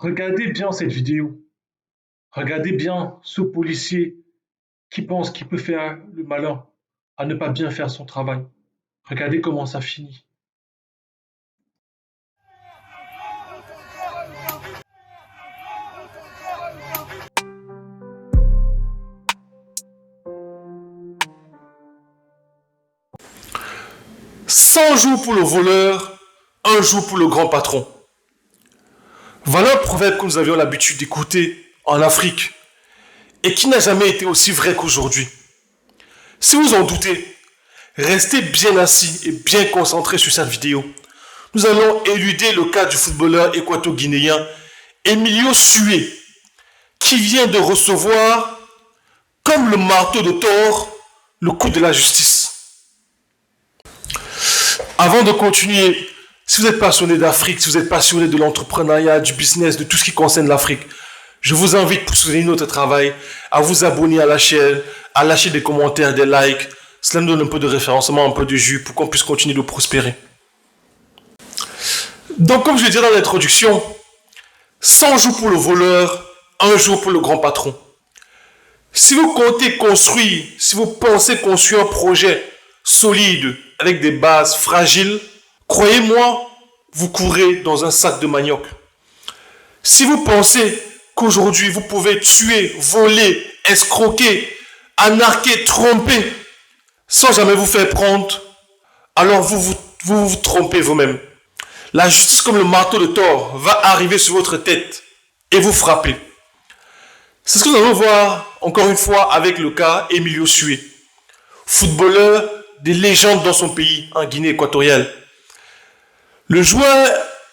Regardez bien cette vidéo. Regardez bien ce policier qui pense qu'il peut faire le malin à ne pas bien faire son travail. Regardez comment ça finit. Cent jours pour le voleur, un jour pour le grand patron. Voilà un proverbe que nous avions l'habitude d'écouter en Afrique et qui n'a jamais été aussi vrai qu'aujourd'hui. Si vous en doutez, restez bien assis et bien concentrés sur cette vidéo. Nous allons éluder le cas du footballeur équato-guinéen Emilio Sué, qui vient de recevoir, comme le marteau de Thor, le coup de la justice. Avant de continuer, si vous êtes passionné d'Afrique, si vous êtes passionné de l'entrepreneuriat, du business, de tout ce qui concerne l'Afrique, je vous invite pour soutenir notre travail à vous abonner à la chaîne, à lâcher des commentaires, des likes. Cela nous donne un peu de référencement, un peu de jus pour qu'on puisse continuer de prospérer. Donc, comme je l'ai dit dans l'introduction, 100 jours pour le voleur, un jour pour le grand patron. Si vous comptez construire, si vous pensez construire un projet solide, avec des bases fragiles, croyez-moi, vous courez dans un sac de manioc. Si vous pensez qu'aujourd'hui vous pouvez tuer, voler, escroquer, anarquer, tromper, sans jamais vous faire prendre, alors vous trompez vous-même. La justice comme le marteau de Thor va arriver sur votre tête et vous frapper. C'est ce que nous allons voir encore une fois avec le cas Emilio Sué, footballeur des légendes dans son pays, en Guinée équatoriale. Le joueur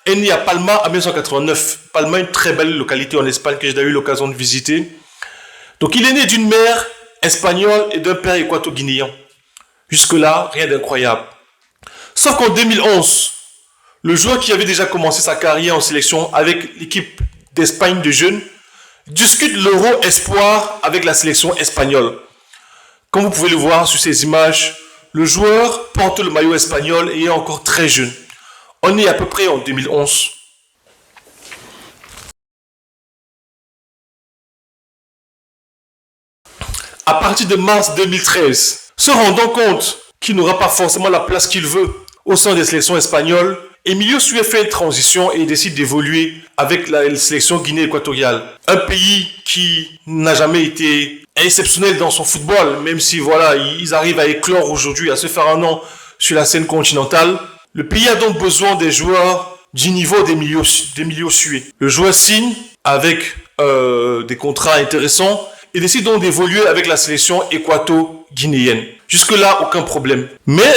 est né à Palma en 1989. Palma, une très belle localité en Espagne que j'ai eu l'occasion de visiter. Donc il est né d'une mère espagnole et d'un père équato-guinéen. Jusque-là, rien d'incroyable. Sauf qu'en 2011, le joueur qui avait déjà commencé sa carrière en sélection avec l'équipe d'Espagne de jeunes discute l'Euro Espoir avec la sélection espagnole. Comme vous pouvez le voir sur ces images, le joueur porte le maillot espagnol et est encore très jeune. On est à peu près en 2011. À partir de mars 2013, se rendant compte qu'il n'aura pas forcément la place qu'il veut au sein des sélections espagnoles, Emilio Sué fait une transition et décide d'évoluer avec la sélection Guinée équatoriale. Un pays qui n'a jamais été exceptionnel dans son football, même si voilà, ils arrivent à éclore aujourd'hui, à se faire un nom sur la scène continentale. Le pays a donc besoin des joueurs du niveau d'Emilio Sué. Le joueur signe avec des contrats intéressants et décide donc d'évoluer avec la sélection équato-guinéenne. Jusque-là, aucun problème. Mais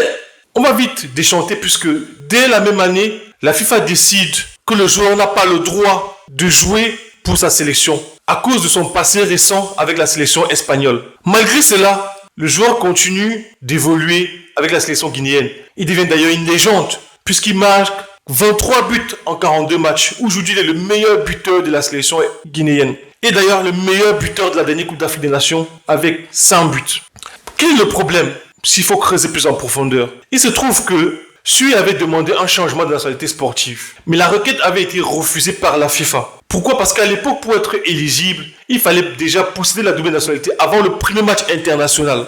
on va vite déchanter puisque dès la même année, la FIFA décide que le joueur n'a pas le droit de jouer pour sa sélection à cause de son passé récent avec la sélection espagnole. Malgré cela, le joueur continue d'évoluer avec la sélection guinéenne. Il devient d'ailleurs une légende puisqu'il marque 23 buts en 42 matchs. Aujourd'hui, il est le meilleur buteur de la sélection guinéenne. Et d'ailleurs, le meilleur buteur de la dernière Coupe d'Afrique des Nations avec 100 buts. Quel est le problème s'il faut creuser plus en profondeur? Il se trouve que Sui avait demandé un changement de nationalité sportive, mais la requête avait été refusée par la FIFA. Pourquoi? Parce qu'à l'époque, pour être éligible, il fallait déjà posséder la double nationalité avant le premier match international.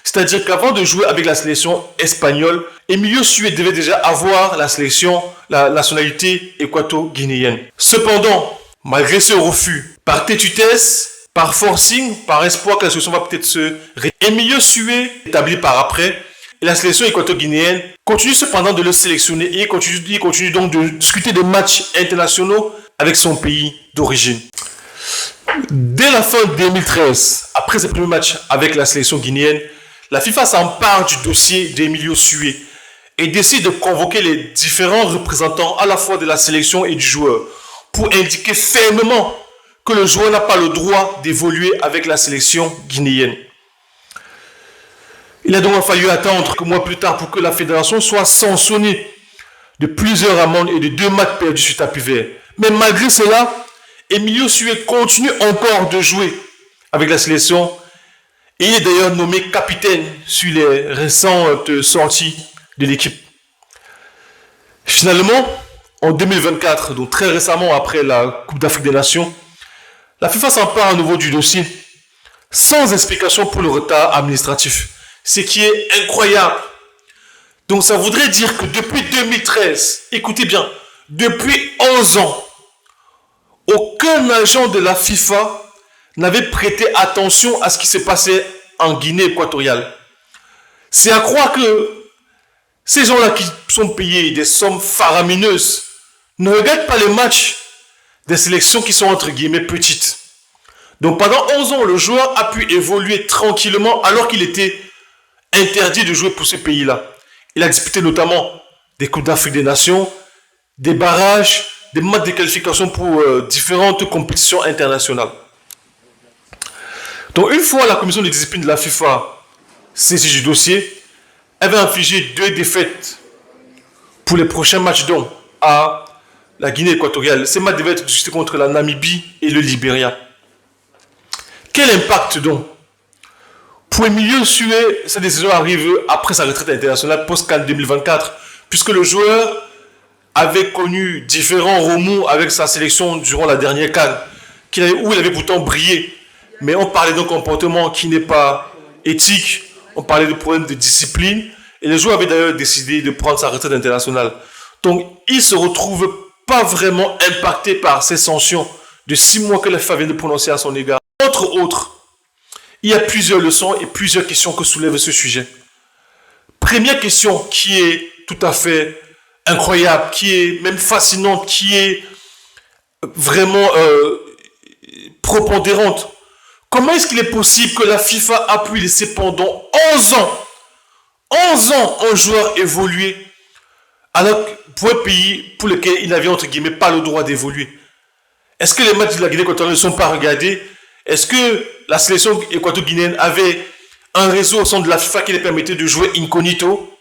C'est-à-dire qu'avant de jouer avec la sélection espagnole, Emilio Sui devait déjà avoir la nationalité équato-guinéenne. Cependant, malgré ce refus, par tétutesse, par forcing, par espoir que la sélection va peut-être Emilio Sui, établi par après, et la sélection équato-guinéenne continue cependant de le sélectionner et il continue donc de discuter des matchs internationaux avec son pays d'origine. Dès la fin 2013, après ses premiers matchs avec la sélection guinéenne, la FIFA s'empare du dossier d'Emilio Sui et décide de convoquer les différents représentants à la fois de la sélection et du joueur pour indiquer fermement que le joueur n'a pas le droit d'évoluer avec la sélection guinéenne. Il a donc fallu attendre quelques mois plus tard pour que la fédération soit sanctionnée de plusieurs amendes et de 2 matchs perdus sur tapis vert. Mais malgré cela, Emilio Sui continue encore de jouer avec la sélection et il est d'ailleurs nommé capitaine sur les récentes sorties de l'équipe. Finalement, en 2024, donc très récemment après la Coupe d'Afrique des Nations, la FIFA s'empare à nouveau du dossier sans explication pour le retard administratif. Ce qui est incroyable. Donc ça voudrait dire que depuis 2013, écoutez bien, depuis 11 ans, aucun agent de la FIFA n'avait prêté attention à ce qui se passait en Guinée équatoriale. C'est à croire que ces gens-là qui sont payés des sommes faramineuses ne regardent pas les matchs des sélections qui sont entre guillemets petites. Donc pendant 11 ans, le joueur a pu évoluer tranquillement alors qu'il était interdit de jouer pour ce pays-là. Il a disputé notamment des Coupes d'Afrique des Nations, des barrages, des matchs de qualification pour différentes compétitions internationales. Donc une fois la commission de discipline de la FIFA saisie du dossier, elle va infliger 2 défaites pour les prochains matchs donc à la Guinée équatoriale. Ces matchs devaient être disputés contre la Namibie et le Libéria. Quel impact donc? Pour Emilio Sue, cette décision arrive après sa retraite internationale post-CAN 2024, puisque le joueur avait connu différents remous avec sa sélection durant la dernière CAN, où il avait pourtant brillé. Mais on parlait d'un comportement qui n'est pas éthique, on parlait de problèmes de discipline, et le joueur avait d'ailleurs décidé de prendre sa retraite internationale. Donc il ne se retrouve pas vraiment impacté par ces sanctions de 6 mois que la FIFA vient de prononcer à son égard. Entre autres, il y a plusieurs leçons et plusieurs questions que soulève ce sujet. Première question qui est tout à fait incroyable, qui est même fascinante, qui est vraiment propondérante. Comment est-ce qu'il est possible que la FIFA a pu laisser pendant 11 ans un joueur évoluer alors pour un pays pour lequel il n'avait entre guillemets pas le droit d'évoluer? Est-ce que les matchs de la Guinée équatoriale ne sont pas regardés? Est-ce que la sélection équato-guinéenne avait un réseau au sein de la FIFA qui les permettait de jouer incognito?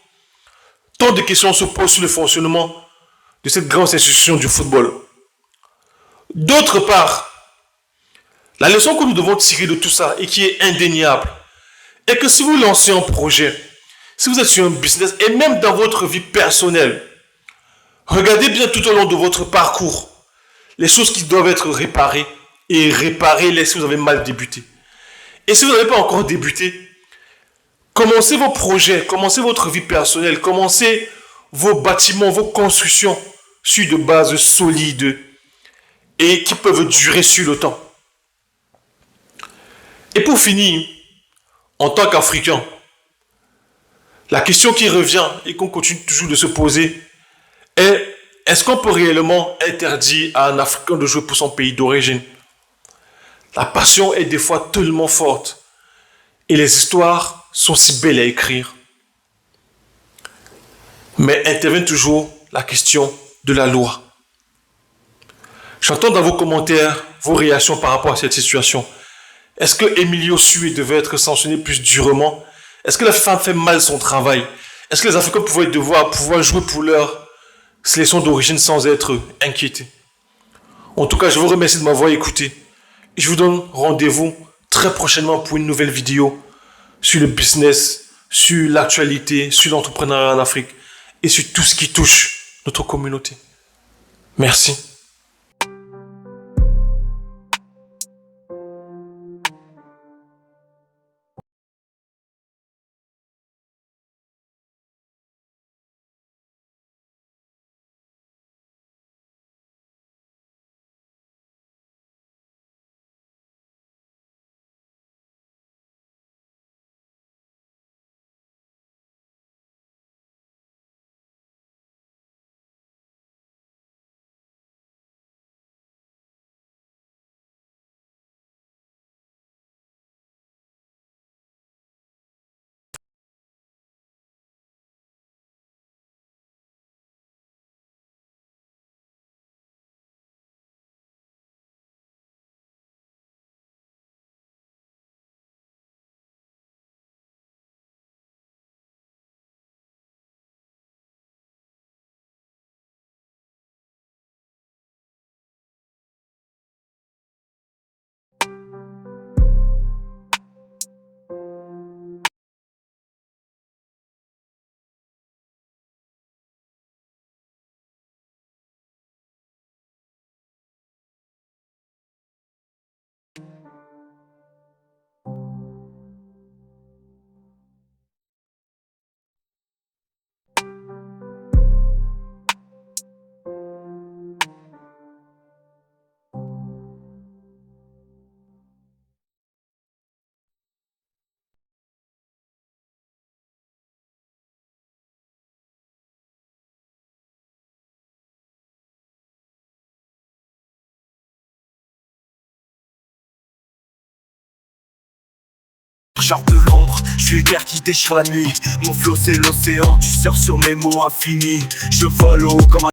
Tant de questions se posent sur le fonctionnement de cette grande institution du football. D'autre part, la leçon que nous devons tirer de tout ça et qui est indéniable est que si vous lancez un projet, si vous êtes sur un business et même dans votre vie personnelle, regardez bien tout au long de votre parcours les choses qui doivent être réparées et réparez-les si vous avez mal débuté. Et si vous n'avez pas encore débuté, commencez vos projets, commencez votre vie personnelle, commencez vos bâtiments, vos constructions sur de bases solides et qui peuvent durer sur le temps. Et pour finir, en tant qu'Africain, la question qui revient et qu'on continue toujours de se poser est: est-ce qu'on peut réellement interdire à un Africain de jouer pour son pays d'origine? La passion est des fois tellement forte et les histoires sont si belles à écrire. Mais intervient toujours la question de la loi. J'entends dans vos commentaires vos réactions par rapport à cette situation. Est-ce que Emilio Sue devait être sanctionné plus durement? Est-ce que la FIFA fait mal son travail? Est-ce que les Africains pouvaient pouvoir jouer pour leur sélection d'origine sans être inquiétés? En tout cas, je vous remercie de m'avoir écouté. Et je vous donne rendez-vous très prochainement pour une nouvelle vidéo sur le business, sur l'actualité, sur l'entrepreneuriat en Afrique et sur tout ce qui touche notre communauté. Merci. Genre de l'ombre, je suis le père qui déchire la nuit. Mon flow c'est l'océan, tu surfes sur mes mots infinis. Je vole haut comme un